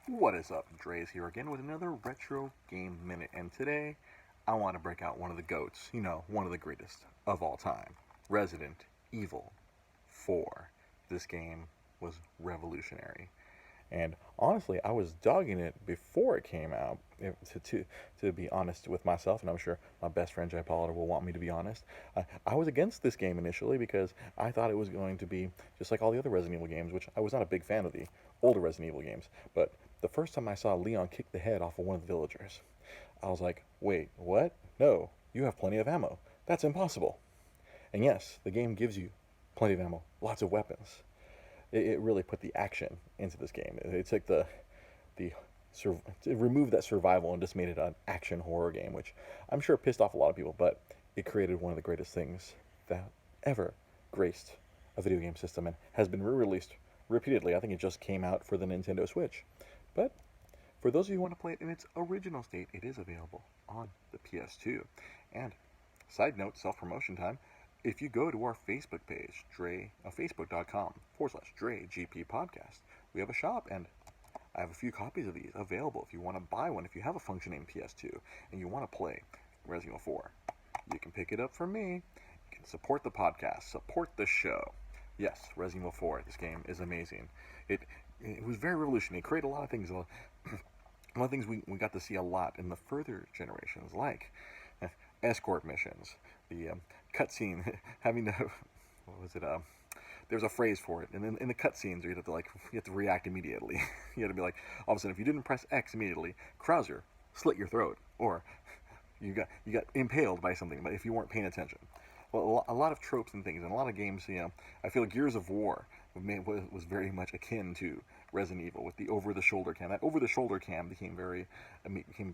What is up? Dre's here again with another Retro Game Minute, and today I want to break out one of the GOATs, one of the greatest of all time, Resident Evil 4. This game was revolutionary. And honestly, I was dogging it before it came out, to be honest with myself, and I'm sure my best friend Jay Pollard will want me to be honest. I was against this game initially because I thought it was going to be just like all the other Resident Evil games, which I was not a big fan of the older Resident Evil games. But the first time I saw Leon kick the head off of one of the villagers, I was like, wait, what? No, you have plenty of ammo. That's impossible. And yes, the game gives you plenty of ammo, lots of weapons. It really put the action into this game. It took the it removed that survival and just made it an action horror game, which I'm sure pissed off a lot of people, but it created one of the greatest things that ever graced a video game system and has been re-released repeatedly. I think it just came out for the Nintendo Switch. But for those of you who want to play it in its original state, it is available on the PS2. And side note, self-promotion time, if you go to our Facebook page, facebook.com/DreGP Podcast, we have a shop, and I have a few copies of these available if you want to buy one. If you have a functioning PS2 and you want to play Resident Evil 4, you can pick it up from me. You can support the podcast, support the show. Yes, Resident Evil 4, this game is amazing. It was very revolutionary. It created a lot of things. One of the things we got to see a lot in the further generations, like escort missions, the cutscene, having to, what was it, there's a phrase for it, and in the cutscenes, you have to react immediately. You have to be like, all of a sudden, if you didn't press X immediately, Krauser slit your throat, or you got impaled by something, but if you weren't paying attention. Well, a lot of tropes and things, and a lot of games, I feel Gears of War was very much akin to Resident Evil with the over-the-shoulder cam. That over-the-shoulder cam became a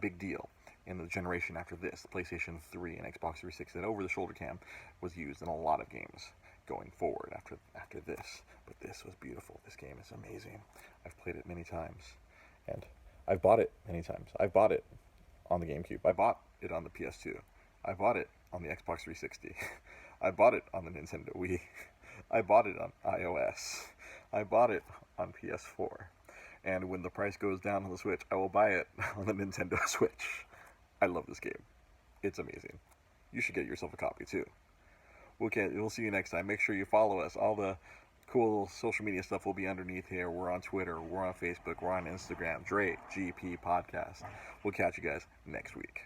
big deal in the generation after this, PlayStation 3 and Xbox 360. That over-the-shoulder cam was used in a lot of games going forward after this. But this was beautiful. This game is amazing. I've played it many times, and I've bought it many times. I've bought it on the GameCube. I bought it on the PS2. I bought it on the Xbox 360. I bought it on the Nintendo Wii. I bought it on iOS. I bought it on PS4. And when the price goes down on the Switch, I will buy it on the Nintendo Switch. I love this game. It's amazing. You should get yourself a copy too. We'll see you next time. Make sure you follow us. All the cool social media stuff will be underneath here. We're on Twitter. We're on Facebook. We're on Instagram. DreGP Podcast. We'll catch you guys next week.